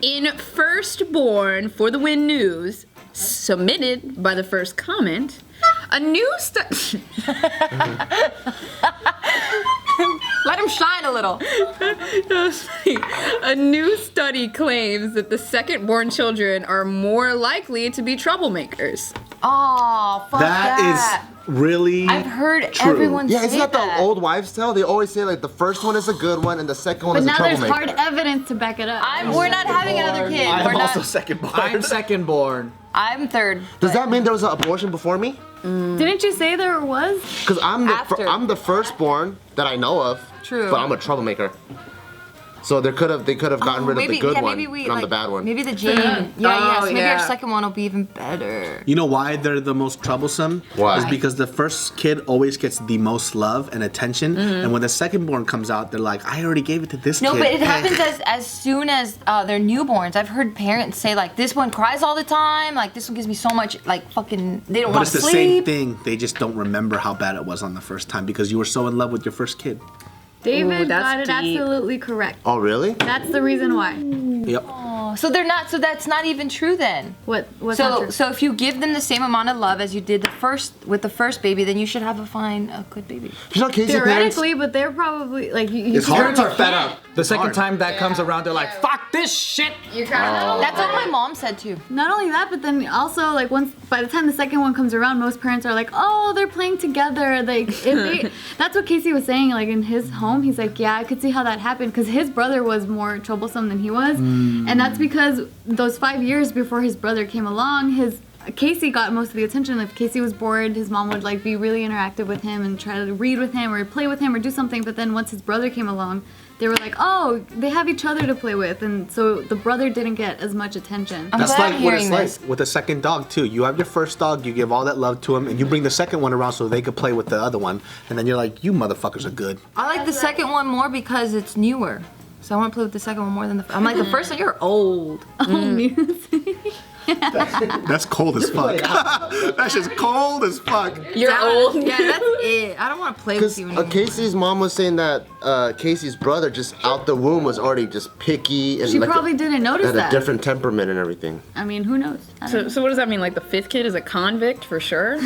In Firstborn for the Win News, submitted by the first comment, a new Let him shine a little. A new study claims that the second-born children are more likely to be troublemakers. Oh, fuck that. That is really I've heard true. everyone say Yeah, isn't that that. the old wives' tale? They always say like the first one is a good one and the second one is a But now there's troublemaker. hard evidence to back it up. We're not having another kid. I'm We're also not. second-born. I'm second-born. I'm third. Does that mean there was an abortion before me? Didn't you say there was? Because After. I'm the firstborn that I know of. True. But I'm a troublemaker. So they could have gotten rid of the good one, and I'm the bad one. Maybe the gene. Yeah, so maybe yeah. our second one will be even better. You know why they're the most troublesome? Why? Is because the first kid always gets the most love and attention, and when the second-born comes out, they're like, I already gave it to this kid. No, but it happens as soon as they're newborns. I've heard parents say like, this one cries all the time. Like this one gives me so much like fucking. They don't But want it's to the sleep. same thing. They just don't remember how bad it was on the first time because you were so in love with your first kid. David that's got it deep. absolutely correct. Oh, really? That's the reason why. Yep. So they're not. So that's not even true then. What's not true? So if you give them the same amount of love as you did with the first baby, then you should have a good baby. You know Casey parents? Theoretically, but they're probably like you. It's hard. Parents are fed up. The second hard. time that comes around, they're like, fuck this shit. You kind of That's what my mom said too. Not only that, but then also like by the time the second one comes around, most parents are like, oh, they're playing together. Like that's what Casey was saying. Like in his home, he's like, yeah, I could see how that happened because his brother was more troublesome than he was, and that's because those 5 years before his brother came along, Casey got most of the attention. If Casey was bored, his mom would like be really interactive with him and try to read with him or play with him or do something. But then once his brother came along, they were like, oh, they have each other to play with, and so the brother didn't get as much attention. I'm That's glad like I'm what it's hearing this. like with a second dog too. You have your first dog, you give all that love to him, and you bring the second one around so they could play with the other one, and then you're like, you motherfuckers are good. I like the second one more because it's newer. So I want to play with the second one more than I'm like the first one. You're old. That's cold as fuck. That's just cold as fuck. You're old. Yeah, that's it. I don't want to play with Because you anymore. Casey's mom was saying that Casey's brother just out the womb was already just picky and She like probably didn't notice had a that. different temperament and everything. I mean, who knows? I don't know. So what does that mean? Like the fifth kid is a convict for sure? He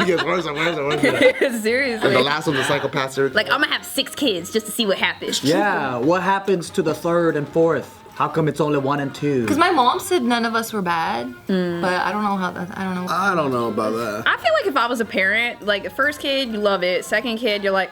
gets worse and worse and worse. Seriously. And the last one's a psychopath. Like I'm gonna have 6 kids just to see what happens. Yeah, what happens to the third and fourth? How come it's only 1 and 2? Because my mom said none of us were bad, but I don't know how that. I don't know. I don't know about that. I feel like if I was a parent, like the first kid, you love it. Second kid, you're like,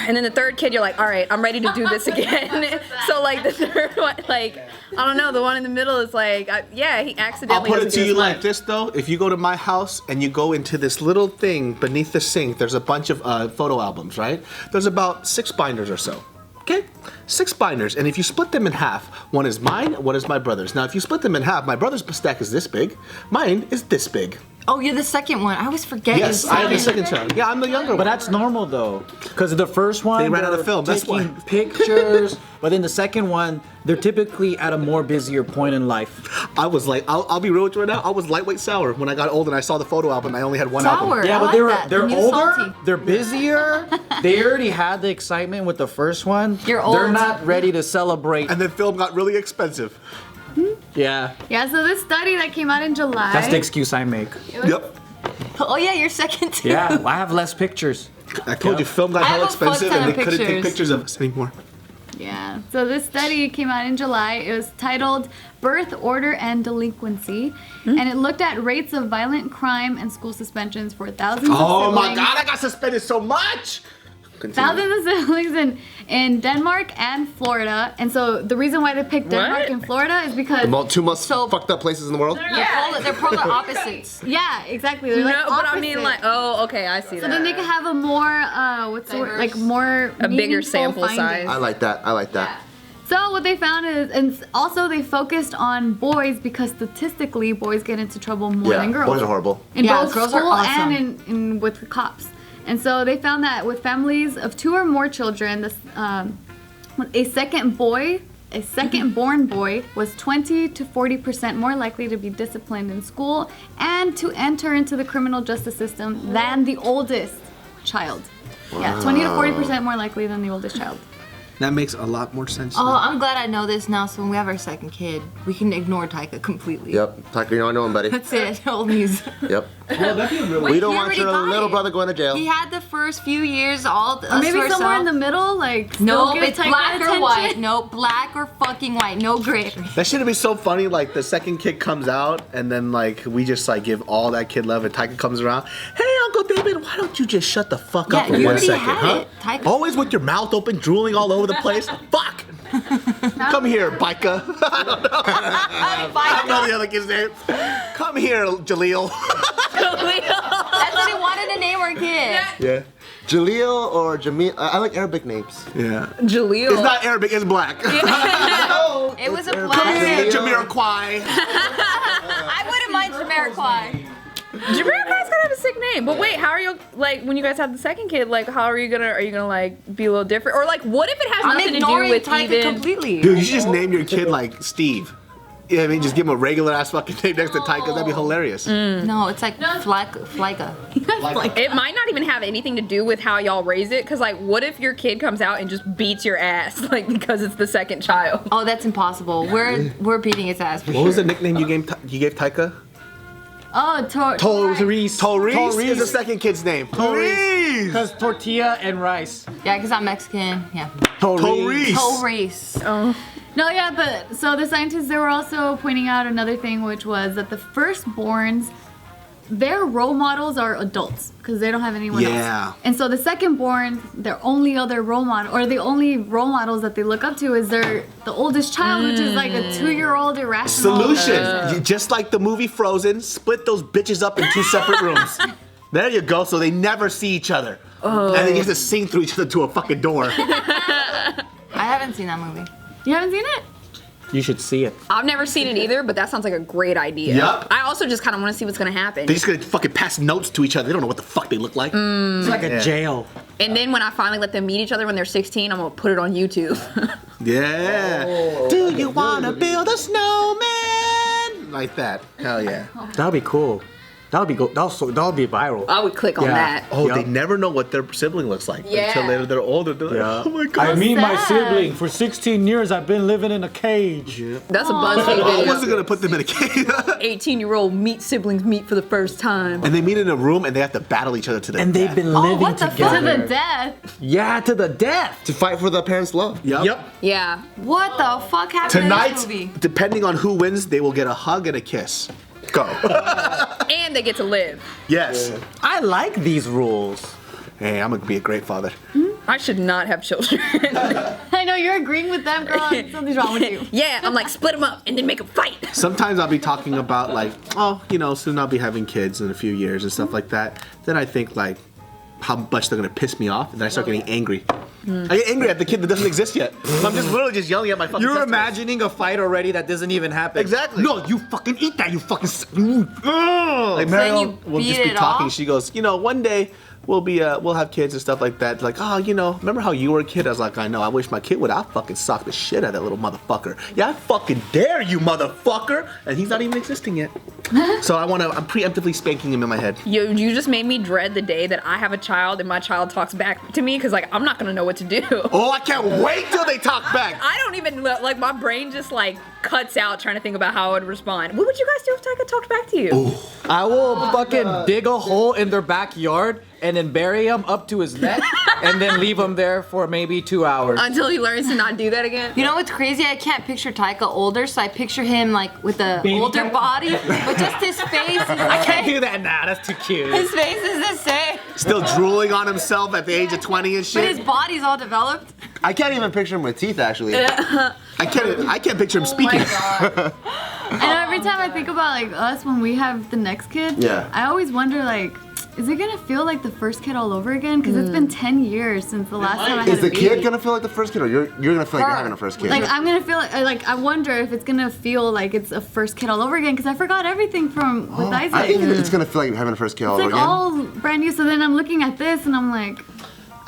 and then the third kid, you're like, all right, I'm ready to do this again. So like the third one, like, I don't know, the one in the middle is like, yeah, he accidentally. I'll put it doesn't to do you as like much. this though. If you go to my house and you go into this little thing beneath the sink, there's a bunch of photo albums, right? There's about 6 binders or so. Okay? 6 binders, and if you split them in half, one is mine, one is my brother's. Now, if you split them in half, my brother's stack is this big, mine is this big. Oh, you're the second one. I always forget. Yes, you're I am the second child. Yeah, I'm the younger But one. that's normal though, because the first one They ran out of they're film, that's taking why. pictures, but then the second one they're typically at a more busier point in life. I was like, I'll be real with you right now, I was lightweight sour when I got old and I saw the photo album. I only had one album. Sour. Yeah, I but like they're that. The new older, salty. they're busier. They already had the excitement with the first one. You're They're old. not ready to celebrate. And then film got really expensive. Yeah, Yeah, so this study that came out in July. that's the excuse I make. Yep. Oh yeah, you're second too. Yeah, I have less pictures. I told you, film got I hella have a fuck expensive ton and of they couldn't take pictures. pictures of us anymore. Yeah, so this study came out in July. It was titled Birth Order and Delinquency, and it looked at rates of violent crime and school suspensions for thousands Oh of my siblings. god, I got suspended so much! Continue. Thousands of siblings in Denmark and Florida. And so the reason why they picked Denmark What? and Florida is because... The two most So- fucked up places in the world? They're polar opposites. Yeah, exactly. They're No, like but I mean opposite. like, oh, okay, I see So that. then they can have a more, what's the word? Like more A bigger meaningful sample findings. size. I like that. I like that. So what they found is, and also they focused on boys because statistically boys get into trouble more Yeah, than girls. boys are horrible. In Yeah, both girls are school awesome. and in with the cops. And so they found that with families of 2 or more children, this, a second-born boy was 20 to 40% more likely to be disciplined in school and to enter into the criminal justice system than the oldest child. Yeah, 20 to 40% more likely than the oldest child. That makes a lot more sense. Oh, I'm glad I know this now. So when we have our second kid, we can ignore Taika completely. Yep. Taika, you know him, buddy. That's it. Old news. Yep. Well, that'd be a real. We don't he want already your got little it. brother going to jail. He had the first few years all Or maybe to somewhere in the ourselves. middle, like Nope, still give it's Taika black or attention. white. Nope, black or fucking white. No gray. That shit would be so funny. Like the second kid comes out, and then like we just like give all that kid love, and Taika comes around. Hey, Uncle David, why don't you just shut the fuck up Yeah, for you 1 already second, had huh? it, Taika. Always with your mouth open, drooling all over the place. Fuck. Come here, Bika. I don't know the other kid's name. Come here, Jaleel. That's what he wanted to name our kid. Yeah. Jaleel or Jamil. I like Arabic names. Yeah. Jaleel. It's not Arabic, it's black. It was a Come black. here, Jamiroquai. I wouldn't mind Jamiroquai. Jamiroquai's gonna have a sick name. But wait, how are you, like, when you guys have the second kid, like, how are you gonna like, be a little different? Or, like, what if it has I'm nothing to do ignoring with Taika even... completely. Dude, you should just name your kid like Steve. Yeah, I mean, just give him a regular ass fucking name next to Taika. That'd be hilarious. No, it's like Flyga. It might not even have anything to do with how y'all raise it, because, like, what if your kid comes out and just beats your ass, like, because it's the second child? Oh, that's impossible. We're beating its ass for What was sure. the nickname you gave Taika? Oh, Tyrese. Tyrese is the second kid's name. Tyrese. Because tortilla and rice. Yeah, because I'm Mexican. Yeah. Tyrese. Race. No, yeah, but so the scientists, they were also pointing out another thing, which was that the firstborns, their role models are adults because they don't have anyone Yeah. else. And so the secondborn, their only other role model, or the only role models that they look up to is the oldest child, which is like a 2-year-old irrational. Solution. Just like the movie Frozen, split those bitches up in 2 separate rooms. There you go, so they never see each other. And they get to sing through each other to a fucking door. I haven't seen that movie. You haven't seen it? You should see it. I've never seen it either, but that sounds like a great idea. Yup. I also just kind of want to see what's going to happen. They just gonna fucking pass notes to each other. They don't know what the fuck they look like. It's like a jail. And then when I finally let them meet each other when they're 16, I'm going to put it on YouTube. Yeah. Do you wanna build a snowman? Like that. Hell yeah. That'd be cool. That'll be viral. I would click on Yeah. that. Oh, Yeah. they never know what their sibling looks like Yeah. until later they're older. They're like, Yeah. oh my god. I meet my sad. sibling. For 16 years, I've been living in a cage. That's a BuzzFeed I video. wasn't gonna put them in a cage. 18-year-old siblings meet for the first time. And they meet in a room and they have to battle each other to the And they've death. been Oh, living what the fuck? together. To the death. Yeah, to the death. To fight for the parents' love. Yep. Yeah. What the fuck happened in Tonight, this movie? depending on who wins, they will get a hug and a kiss. Go. And they get to live. Yes. I like these rules. Hey, I'm gonna be a great father. I should not have children. I know you're agreeing with them, girl. Something's wrong with you. Yeah, I'm like, split them up and then make them fight. Sometimes I'll be talking about like, oh, you know, soon I'll be having kids in a few years and stuff like that. Then I think like how much they're gonna piss me off, and then I start getting angry. I get angry at the kid that doesn't exist yet. So I'm just literally just yelling at my fucking You're testicles. imagining a fight already that doesn't even happen. Exactly. No, you fucking eat that, you fucking. Like then Mariel you will just beat be it talking. off? She goes, you know, one day we'll have kids and stuff like that. Like, oh, you know, remember how you were a kid? I was like, I know. I wish my kid would. I fucking sock the shit out of that little motherfucker. Yeah, I fucking dare you, motherfucker. And he's not even existing yet. So I'm preemptively spanking him in my head. You just made me dread the day that I have a child and my child talks back to me because, like, I'm not going to know what to do. Oh, I can't wait till they talk back. I don't even, like, my brain just, like, cuts out trying to think about how I would respond. What would you guys do if Taika talked back to you? I will fucking dig a hole in their backyard and then bury him up to his neck and then leave him there for maybe 2 hours. Until he learns to not do that again? You know what's crazy? I can't picture Taika older, so I picture him like with a Baby older Taika. body, but just his face is the I can't same. do that now. That's too cute. His face is the same, Still drooling on himself at the age of 20 and but his shit. body's all developed. I can't even picture him with teeth, actually. I can't picture him speaking. And every time I think about like us when we have the next kid, Yeah. I always wonder like, is it gonna feel like the first kid all over again? Because it's been 10 years since the last time I had Is a the baby. kid gonna feel like the first kid, or you're gonna feel like you're having a first kid? Like I'm gonna feel like I wonder if it's gonna feel like it's a first kid all over again because I forgot everything from with Isaac. I think it's gonna feel like you're having a first kid all It's over like again. all brand new. So then I'm looking at this and I'm like,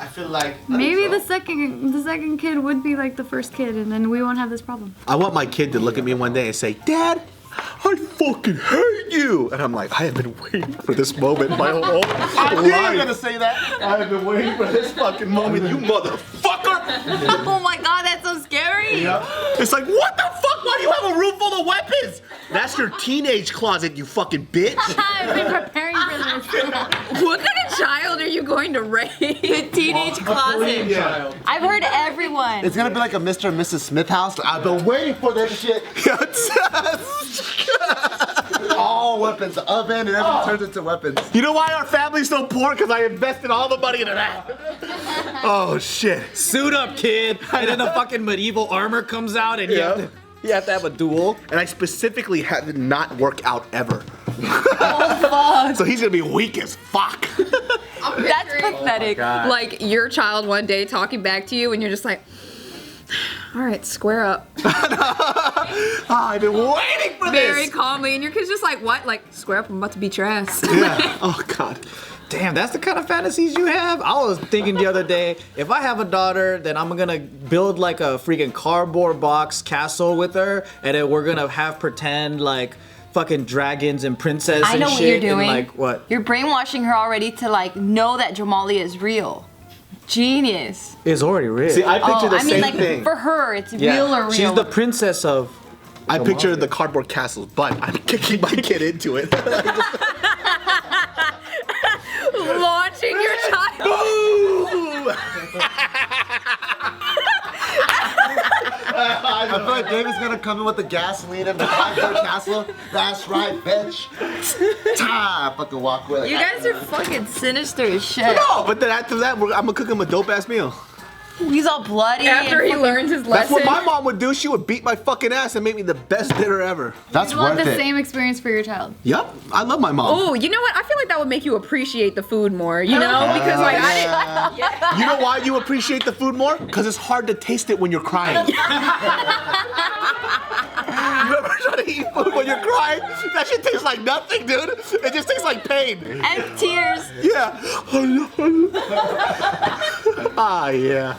I feel like maybe the second kid would be like the first kid, and then we won't have this problem. I want my kid to look at me one day and say, Dad, I fucking hate you. And I'm like, I have been waiting for this moment my whole life. I knew you were gonna say that. I have been waiting for this fucking moment, you motherfucker. motherfucker. Oh my god, that's so scary. Yeah. It's like, what the fuck? Why do you have a room full of weapons? That's your teenage closet, you fucking bitch. I've been preparing for this. What kind of child are you going to raise? The teenage closet. Yeah. I've heard everyone. It's gonna be like a Mr. and Mrs. Smith house. I've been waiting for this shit. All weapons, the oven, and everything turns into weapons. You know why our family's so poor? Because I invested all the money into that. Oh, shit. Suit up, kid. And then the fucking medieval armor comes out, and you have to have a duel. And I specifically had to not work out ever. Oh fuck. So he's gonna be weak as fuck. That's pathetic. Like your child one day talking back to you and you're just like, all right, square up. I've been waiting for Very this. calmly, and your kid's just like, what? Like, square up, I'm about to beat your ass. Yeah. Oh, God. Damn, that's the kind of fantasies you have? I was thinking the other day, if I have a daughter, then I'm gonna build like a freaking cardboard box castle with her, and then we're gonna have pretend like fucking dragons and princess I and know shit. what you're doing. And like what? You're brainwashing her already to like know that Jamalia is real. Genius. It's already real. See, I picture the I mean, same like thing. for her, it's real or real. She's the princess of. I picture the cardboard castles, but I'm kicking my kid into it. Launching your child. Boom! I feel like David's gonna come in with the gasoline and the cardboard castle. That's right, bitch. Ta! Fucking walk away. Like, You guys are fucking sinister as shit. No, but then after that, I'm gonna cook him a dope ass meal. He's all bloody. After and he fucking- learns his That's lesson. what my mom would do. She would beat my fucking ass and make me the best dinner ever. That's You want worth the it. same experience for your child. Yup, I love my mom. Oh, you know what? I feel like that would make you appreciate the food more, you know? Because like I didn't. You know why you appreciate the food more? Because it's hard to taste it when you're crying. You ever try to eat food when you're crying? That shit tastes like nothing, dude. It just tastes like pain. And tears. Yeah. Ah, yeah.